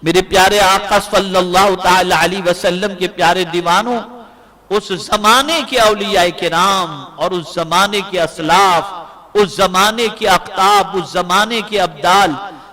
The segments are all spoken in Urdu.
میرے پیارے آقا صلی اللہ تعالی علیہ وسلم کے پیارے دیوانوں، اس زمانے کے اولیاء کرام اور اس زمانے کے اسلاف، اس زمانے کے اقطاب، اس زمانے کے ابدال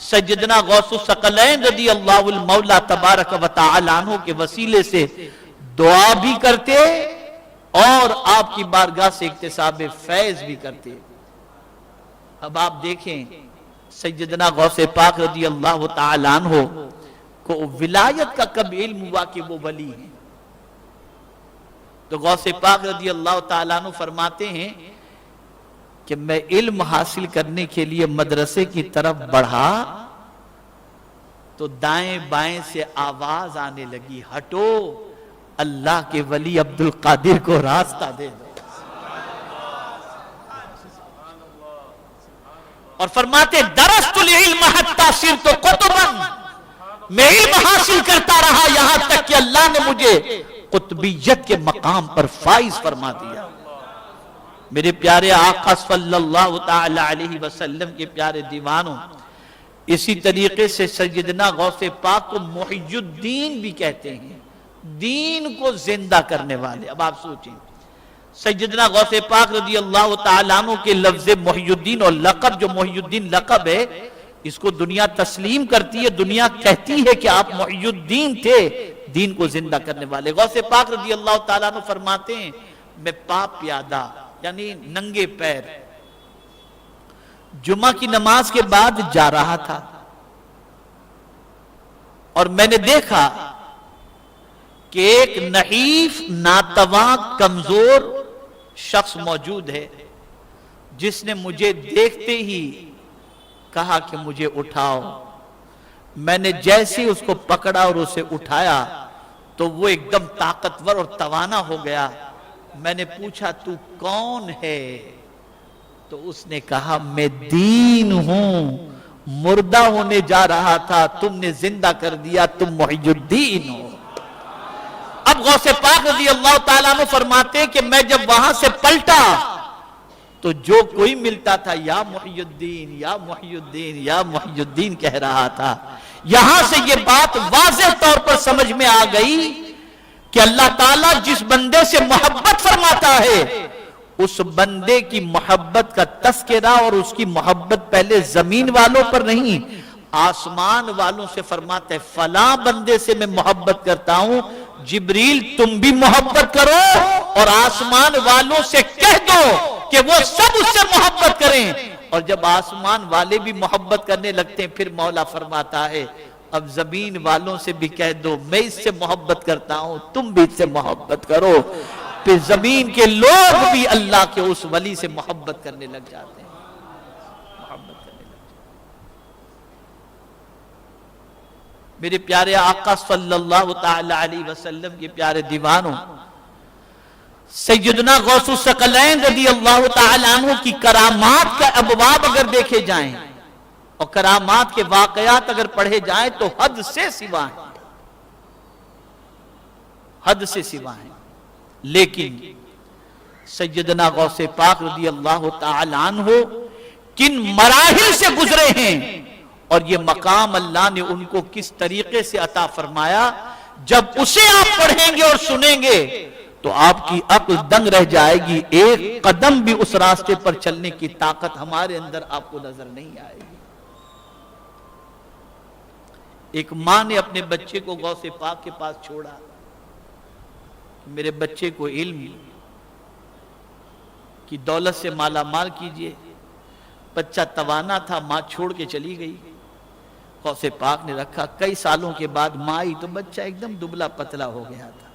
سیدنا غوث الثقلین رضی اللہ المولا تبارک و تعالی عنہ کے وسیلے سے دعا بھی کرتے اور آپ کی بارگاہ سے اکتساب فیض بھی کرتے۔ اب آپ دیکھیں سیدنا غوث پاک رضی اللہ تعالی عنہ کو ولایت کا کب علم ہوا کہ وہ ولی ہیں؟ تو غوث پاک رضی اللہ تعالیٰ عنہ فرماتے ہیں کہ میں علم حاصل کرنے کے لیے مدرسے کی طرف بڑھا تو دائیں بائیں سے آواز آنے لگی، ہٹو، اللہ کے ولی عبد القادر کو راستہ دے دو۔ اور فرماتے درست العلم حتی صرت قطبا، میں علم حاصل کرتا رہا یہاں تک کہ اللہ نے مجھے قطبیت کے مقام پر فائز فرما دیا۔ میرے پیارے آقا صلی اللہ تعالی علیہ وسلم کے پیارے دیوانوں، اسی طریقے سے سیدنا غوث پاک کو محی الدین بھی کہتے ہیں، دین کو زندہ کرنے والے۔ اب آپ سوچیں سیدنا غوث پاک رضی اللہ تعالیٰ عنہ کے لفظ محی الدین اور لقب، جو محی الدین لقب ہے، اس کو دنیا تسلیم کرتی ہے، دنیا کہتی ہے کہ آپ محی الدین تھے، دین کو زندہ کرنے والے۔ غوث پاک رضی اللہ تعالیٰ عنہ فرماتے ہیں میں پاپ پیادہ یعنی ننگے پیر جمعہ کی نماز کے بعد جا رہا تھا اور میں نے دیکھا کہ ایک نحیف، ناتواں، کمزور شخص موجود ہے جس نے مجھے دیکھتے ہی کہا کہ مجھے اٹھاؤ۔ میں نے جیسے اس کو پکڑا اور اسے اٹھایا تو وہ ایک دم طاقتور اور توانا ہو گیا۔ میں نے پوچھا تو کون ہے؟ تو اس نے کہا میں دین ہوں، مردہ ہونے جا رہا تھا، تم نے زندہ کر دیا، تم محی الدین ہو۔ اب غوث پاک رضی اللہ تعالیٰ عنہ فرماتے ہیں کہ میں جب وہاں سے پلٹا تو جو کوئی ملتا تھا یا محی الدین یا محی الدین یا محی الدین کہہ رہا تھا۔ یہاں سے یہ بات واضح طور پر سمجھ میں آ گئی کہ اللہ تعالیٰ جس بندے سے محبت فرماتا ہے اس بندے کی محبت کا تذکرہ اور اس کی محبت پہلے زمین والوں پر نہیں، آسمان والوں سے فرماتا ہے فلاں بندے سے میں محبت کرتا ہوں، جبریل تم بھی محبت کرو اور آسمان والوں سے کہہ دو کہ وہ سب اس سے محبت کریں۔ اور جب آسمان والے بھی محبت کرنے لگتے ہیں پھر مولا فرماتا ہے اب زمین والوں سے بھی کہہ دو میں اس سے محبت کرتا ہوں، تم بھی اس سے محبت کرو۔ پھر زمین کے لوگ بھی اللہ کے اس ولی سے محبت کرنے لگ جاتے ہیں، محبت کرنے لگ جاتے ہیں۔ میرے پیارے آقا صلی اللہ تعالی علیہ وسلم کے پیارے دیوانوں، سیدنا غوث الثقلین رضی اللہ تعالی عنہ کی کرامات کا ابواب اگر دیکھے جائیں اور کرامات کے واقعات اگر پڑھے جائیں تو حد سے سوا ہیں، حد سے سوا ہیں۔ لیکن سیدنا غوث پاک رضی اللہ تعالی عنہ کن مراحل سے گزرے ہیں اور یہ مقام اللہ نے ان کو کس طریقے سے عطا فرمایا، جب اسے آپ پڑھیں گے اور سنیں گے تو آپ کی عقل دنگ رہ جائے گی، ایک قدم بھی اس راستے پر چلنے کی طاقت ہمارے اندر آپ کو نظر نہیں آئے گی۔ ایک ماں نے اپنے بچے کو غوث پاک کے پاس چھوڑا، میرے بچے کو علم کی دولت سے مالا مال کیجئے۔ بچہ توانا تھا، ماں چھوڑ کے چلی گئی، غوث پاک نے رکھا۔ کئی سالوں کے بعد ماں آئی تو بچہ ایک دم دبلا پتلا ہو گیا تھا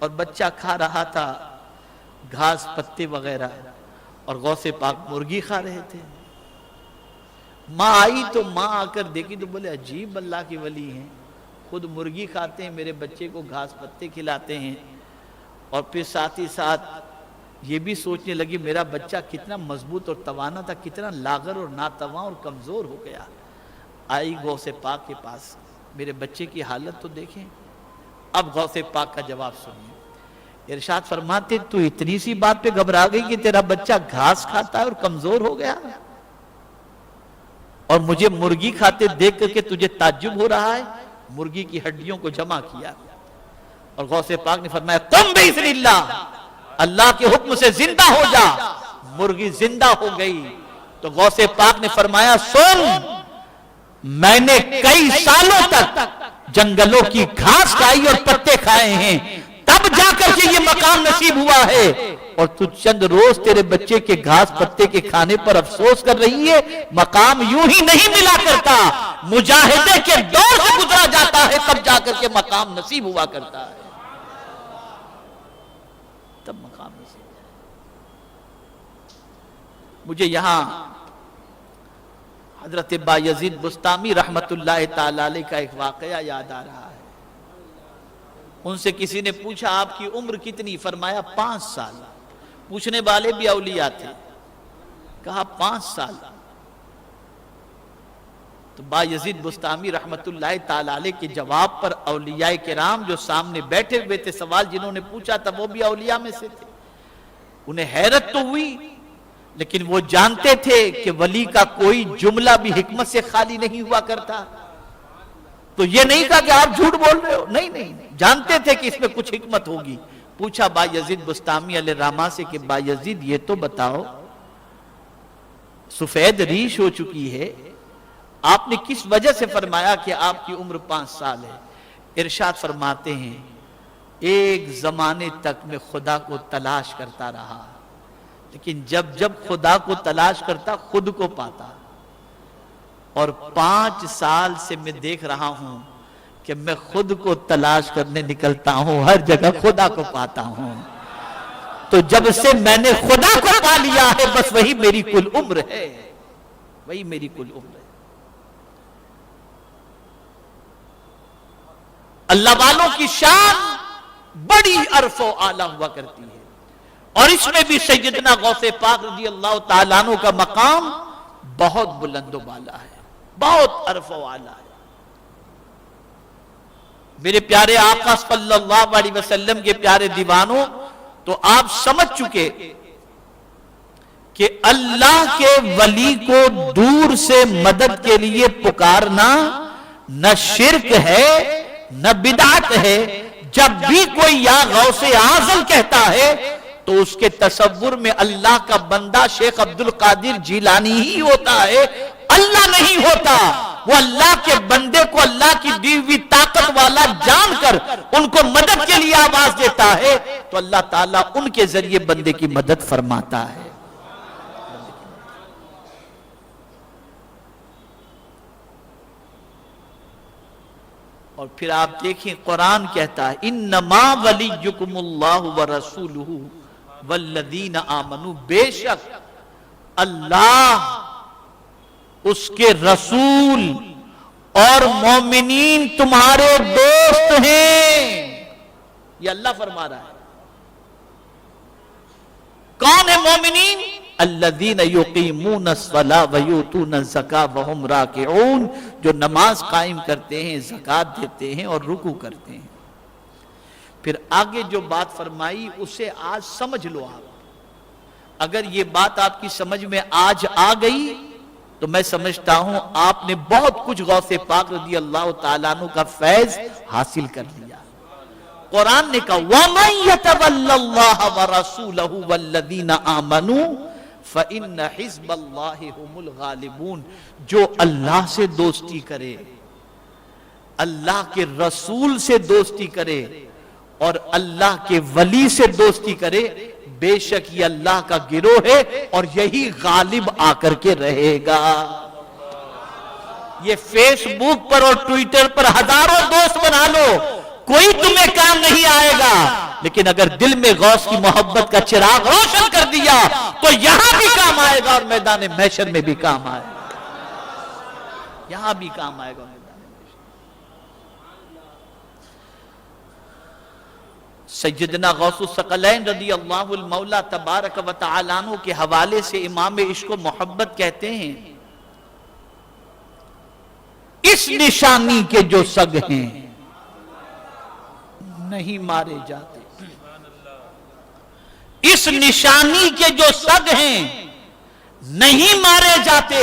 اور بچہ کھا رہا تھا گھاس پتے وغیرہ اور غوث پاک مرغی کھا رہے تھے۔ ماں آئی تو ماں آ کر دیکھی تو بولے عجیب اللہ کی ولی ہیں، خود مرغی کھاتے ہیں، میرے بچے کو گھاس پتے کھلاتے ہیں، اور پھر ساتھ ہی ساتھ یہ بھی سوچنے لگی میرا بچہ کتنا مضبوط اور توانا تھا، کتنا لاغر اور ناتواں اور کمزور ہو گیا۔ آئی غوث پاک کے پاس، میرے بچے کی حالت تو دیکھیں۔ اب غوث پاک کا جواب سنیے، ارشاد فرماتے تو اتنی سی بات پہ گھبرا گئی کہ تیرا بچہ گھاس کھاتا ہے اور کمزور ہو گیا، اور مجھے مرغی کھاتے دیکھ کر کے تجھے تعجب ہو رہا ہے؟ مرغی کی ہڈیوں کو جمع کیا اور غوث پاک نے فرمایا قم بإذن اللہ، اللہ کے حکم سے زندہ ہو جا۔ مرغی زندہ ہو گئی تو غوث پاک نے فرمایا سن، میں نے کئی سالوں تک جنگلوں کی گھاس کھائی اور پتے کھائے ہیں، تب جا کر کے یہ مقام نصیب ہوا ہے، اور تو چند روز تیرے بچے کے گھاس پتے کے کھانے پر افسوس کر رہی ہے۔ مقام یوں ہی نہیں ملا کرتا، مجاہدے کے دور سے گزرا جاتا ہے تب جا کر کے مقام نصیب ہوا کرتا ہے، تب مقام نصیب ہوا۔ مجھے یہاں حضرت بایزید بسطامی رحمت اللہ تعالی علیہ کا ایک واقعہ یاد آ رہا ہے۔ ان سے کسی نے پوچھا آپ کی عمر کتنی؟ فرمایا 5 سال۔ پوچھنے والے بھی اولیاء تھے، کہا 5 سال۔ تو بایزید بسطامی رحمت اللہ تعالی علیہ کے جواب پر اولیاء کرام جو سامنے بیٹھے ہوئے تھے، سوال جنہوں نے پوچھا تھا وہ بھی اولیاء میں سے تھے، انہیں حیرت تو ہوئی، لیکن وہ جانتے تھے کہ ولی کا کوئی جملہ بھی حکمت سے خالی نہیں ہوا کرتا۔ تو یہ نہیں کہا کہ آپ جھوٹ بول رہے ہو، نہیں، جانتے تھے کہ اس میں کچھ حکمت ہوگی۔ پوچھا بایزید بسطامی علیہ الرحمہ سے کہ بایزید یہ تو بتاؤ، سفید ریش ہو چکی ہے، آپ نے کس وجہ سے فرمایا کہ آپ کی عمر 5 سال ہے؟ ارشاد فرماتے ہیں ایک زمانے تک میں خدا کو تلاش کرتا رہا، لیکن جب خدا کو تلاش کرتا خود کو پاتا، اور 5 سال سے میں دیکھ رہا ہوں کہ میں خود کو تلاش کرنے نکلتا ہوں، ہر جگہ خدا کو پاتا ہوں۔ تو جب سے میں نے خدا کو پا لیا ہے بس وہی میری کل عمر ہے، وہی میری کل عمر ہے۔ اللہ والوں کی شان بڑی عرف و اعلیٰ ہوا کرتی ہے، اور اس میں بھی سیدنا غوث پاک رضی اللہ تعالیٰ عنہ کا مقام بہت بلند و بالا ہے، بہت عرف و اعلیٰ ہے۔ میرے پیارے آقا صلی اللہ علیہ وسلم کے پیارے دیوانوں، تو آپ سمجھ چکے کہ اللہ کے ولی کو دور سے مدد کے لیے پکارنا نہ شرک ہے نہ بدعت ہے۔ جب بھی کوئی یا غوث اعظم کہتا ہے تو اس کے تصور میں اللہ کا بندہ شیخ عبد القادر جیلانی ہی ہوتا ہے، اللہ نہیں ہوتا۔ وہ اللہ کے بندے کو اللہ کی دی ہوئی طاقت والا جان کر ان کو مدد کے لیے آواز دیتا ہے تو اللہ تعالیٰ ان کے ذریعے بندے کی مدد فرماتا ہے۔ اور پھر آپ دیکھیں قرآن کہتا ہے انما ولیکم اللہ ورسولہ والذین آمنوا، بے شک اللہ، اس کے رسول اور مومنین تمہارے دوست ہیں۔ یہ اللہ فرما رہا ہے۔ کون ہے مومنین؟ الذین یقیمون الصلاۃ ویؤتون الزکاۃ وہم راکعون، جو نماز قائم کرتے ہیں، زکوٰۃ دیتے ہیں اور رکوع کرتے ہیں۔ پھر آگے جو بات فرمائی اسے آج سمجھ لو آپ۔ اگر یہ بات آپ کی سمجھ میں آج آ گئی تو میں سمجھتا ہوں آپ نے بہت کچھ غوث پاک رضی اللہ تعالیٰ عنہ کا فیض حاصل کر لیا۔ قرآن نے کہا وَمَن يَتَوَلَّ اللَّهَ وَرَسُولَهُ وَالَّذِينَ آمَنُوا فَإِنَّ حِزْبَ اللَّهِ هُمُ الْغَالِبُونَ، جو اللہ سے دوستی کرے، اللہ کے رسول سے دوستی کرے اور اللہ کے ولی سے دوستی کرے، بے شک یہ اللہ کا گروہ ہے اور یہی غالب آ کر کے رہے گا۔ یہ فیس بک پر اور ٹویٹر پر ہزاروں دوست بنا لو، کوئی تمہیں کام نہیں آئے گا، لیکن اگر دل میں غوث کی محبت کا چراغ روشن کر دیا تو یہاں بھی کام آئے گا اور میدان محشر میں بھی کام آئے گا، یہاں بھی کام آئے گا۔ سیدنا غوث الثقلین رضی اللہ المولا تبارک و تعالیٰ عنہ کے حوالے سے امام عشق و محبت کہتے ہیں اس نشانی کے جو سگ ہیں نہیں مارے جاتے، اس نشانی کے جو سگ ہیں نہیں مارے جاتے،